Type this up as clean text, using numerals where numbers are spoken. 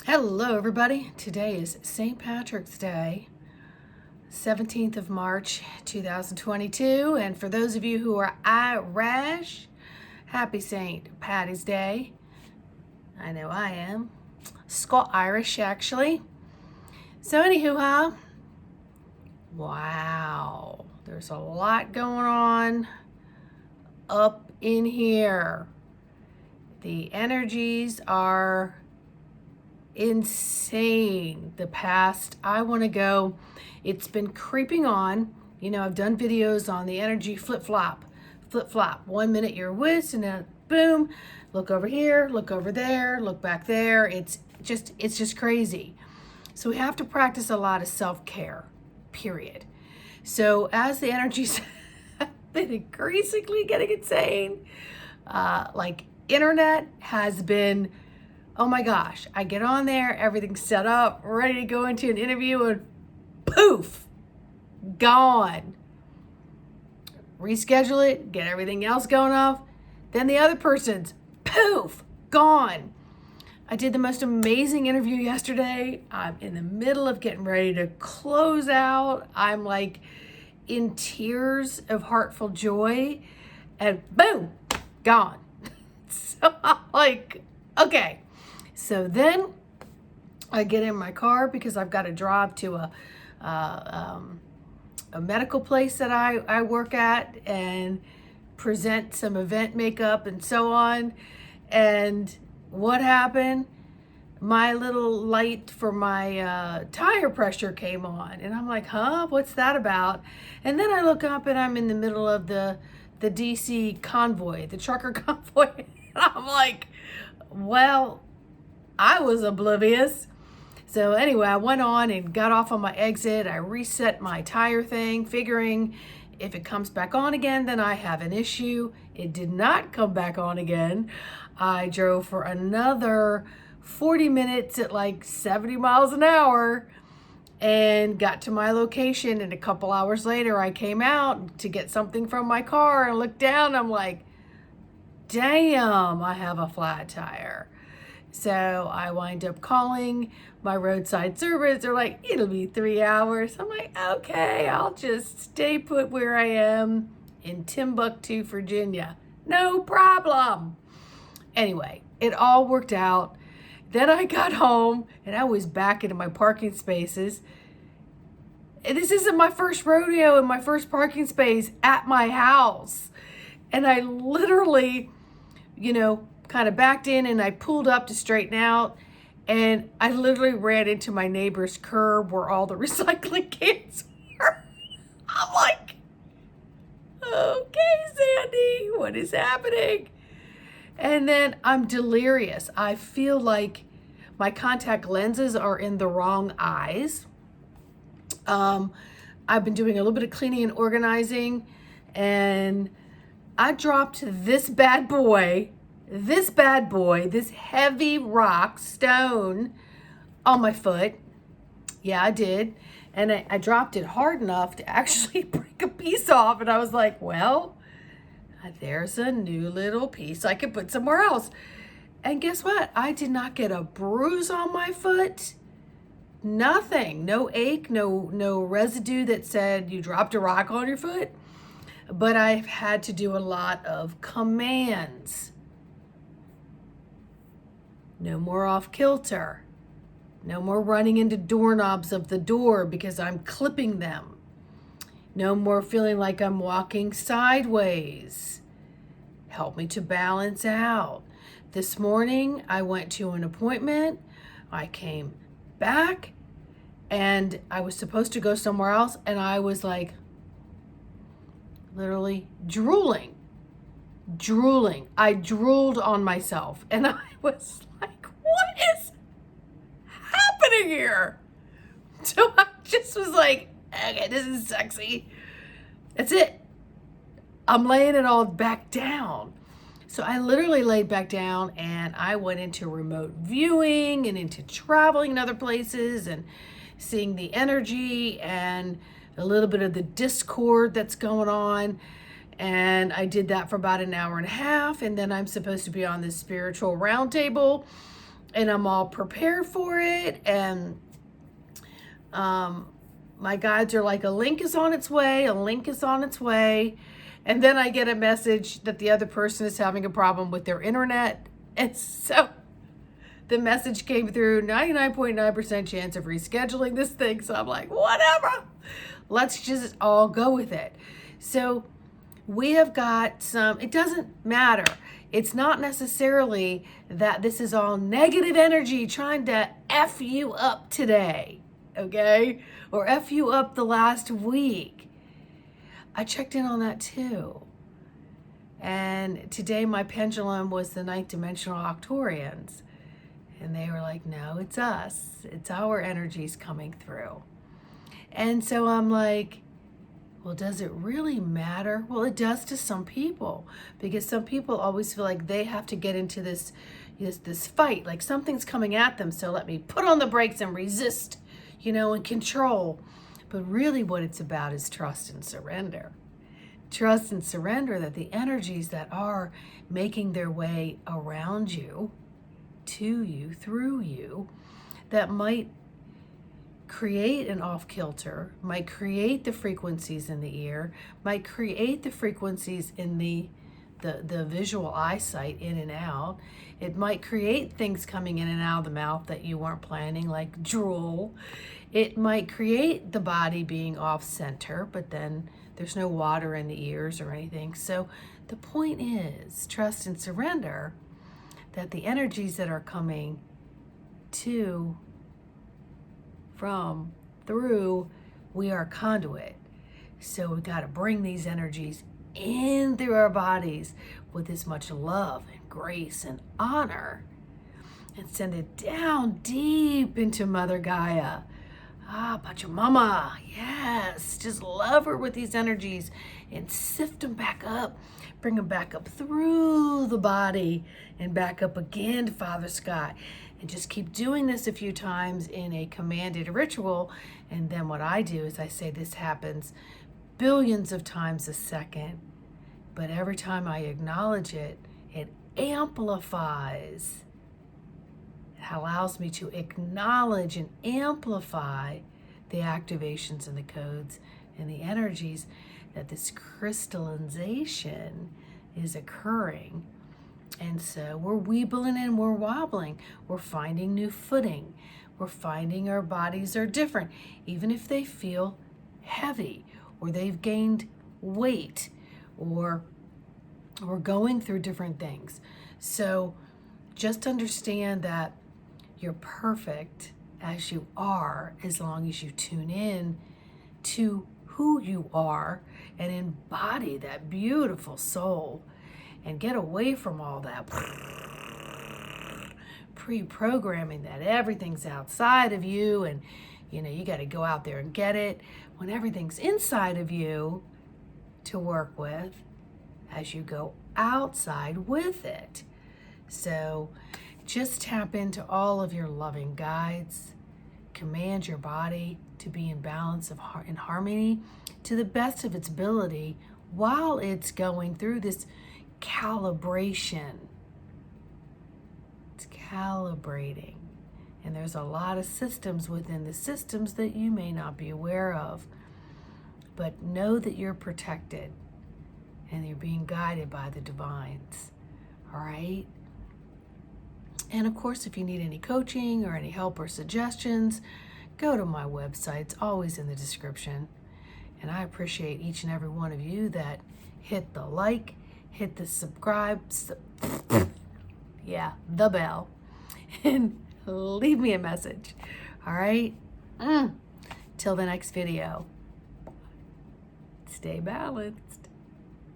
Hello, everybody. Today is St. Patrick's Day, 17th of March, 2022. And for those of you who are Irish, happy St. Patty's Day. I know I am. Scot Irish, actually. So, anywho, wow, there's a lot going on up in here. The energies are insane. It's been creeping on. I've done videos on the energy flip flop. 1 minute you're whiz, and then boom, look over here, look over there, look back there. It's just crazy. So we have to practice a lot of self-care, period. So as the energies have been increasingly getting insane, like internet has been, oh my gosh, I get on there, everything's set up, ready to go into an interview, and poof, gone. Reschedule it, get everything else going off, then the other person's poof, gone. I did the most amazing interview yesterday. I'm in the middle of getting ready to close out. I'm like in tears of heartful joy, and boom, gone. So I'm like, okay. So then I get in my car because I've got to drive to a medical place that I work at and present some event makeup and so on. And what happened? My little light for my tire pressure came on. And I'm like, huh? What's that about? And then I look up and I'm in the middle of the DC convoy, the trucker convoy. And I'm like, well, I was oblivious. So anyway, I went on and got off on my exit. I reset my tire thing, figuring if it comes back on again, then I have an issue. It did not come back on again. I drove for another 40 minutes at like 70 miles an hour and got to my location. And a couple hours later, I came out to get something from my car and looked down. I'm like, damn, I have a flat tire. So I wind up calling my roadside service. They're like, it'll be 3 hours. I'm like, okay, I'll just stay put where I am in Timbuktu, Virginia. No problem. Anyway, it all worked out. Then I got home and I was back into my parking spaces. And this isn't my first rodeo in my first parking space at my house. And I literally, kind of backed in and I pulled up to straighten out, and I literally ran into my neighbor's curb where all the recycling cans were. I'm like, okay, Sandy, what is happening? And then I'm delirious. I feel like my contact lenses are in the wrong eyes. I've been doing a little bit of cleaning and organizing, and I dropped this heavy rock stone on my foot. Yeah, I did. And I dropped it hard enough to actually break a piece off. And I was like, well, there's a new little piece I could put somewhere else. And guess what? I did not get a bruise on my foot. Nothing. No ache, no residue that said you dropped a rock on your foot. But I've had to do a lot of commands. No more off kilter. No more running into doorknobs of the door because I'm clipping them. No more feeling like I'm walking sideways. Help me to balance out. This morning, I went to an appointment. I came back and I was supposed to go somewhere else, and I was like literally drooling. I drooled on myself, and I was like, what is happening here? So I just was like, okay, this is sexy. That's it. I'm laying it all back down. So I literally laid back down and I went into remote viewing and into traveling in other places and seeing the energy and a little bit of the discord that's going on. And I did that for about an hour and a half. And then I'm supposed to be on this spiritual roundtable and I'm all prepared for it. And my guides are like, a link is on its way, a link is on its way. And then I get a message that the other person is having a problem with their internet. And so the message came through, 99.9% chance of rescheduling this thing. So I'm like, whatever, let's just all go with it. So we have got some, it doesn't matter. It's not necessarily that this is all negative energy trying to F you up today, okay? Or F you up the last week. I checked in on that too. And today my pendulum was the ninth dimensional Octorians. And they were like, no, it's us. It's our energies coming through. And so I'm like, well, does it really matter? Well, it does to some people, because some people always feel like they have to get into this fight, like something's coming at them. So let me put on the brakes and resist, and control. But really what it's about is trust and surrender. Trust and surrender that the energies that are making their way around you, to you, through you, that might create an off-kilter, might create the frequencies in the ear, might create the frequencies in the visual eyesight in and out. It might create things coming in and out of the mouth that you weren't planning, like drool. It might create the body being off center, but then there's no water in the ears or anything. So the point is, trust and surrender that the energies that are coming to, from, through, we are conduit. So we got to bring these energies in through our bodies with as much love and grace and honor, and send it down deep into Mother Gaia. Pachamama, yes, just love her with these energies and sift them back up, bring them back up through the body and back up again to Father Sky. And just keep doing this a few times in a commanded ritual. And then what I do is I say this happens billions of times a second. But every time I acknowledge it, it amplifies. It allows me to acknowledge and amplify the activations and the codes and the energies that this crystallization is occurring. And so we're weebling and we're wobbling. We're finding new footing. We're finding our bodies are different, even if they feel heavy or they've gained weight or we're going through different things. So just understand that you're perfect as you are, as long as you tune in to who you are and embody that beautiful soul and get away from all that pre-programming that everything's outside of you and you got to go out there and get it, when everything's inside of you to work with as you go outside with it. So just tap into all of your loving guides. Command your body to be in balance, in harmony, to the best of its ability while it's going through this calibration. It's calibrating. And there's a lot of systems within the systems that you may not be aware of. But know that you're protected and you're being guided by the divines. All right? And of course, if you need any coaching or any help or suggestions, go to my website. It's always in the description. And I appreciate each and every one of you that hit the like, hit the subscribe, the bell, and leave me a message. All right? Till the next video. Stay balanced.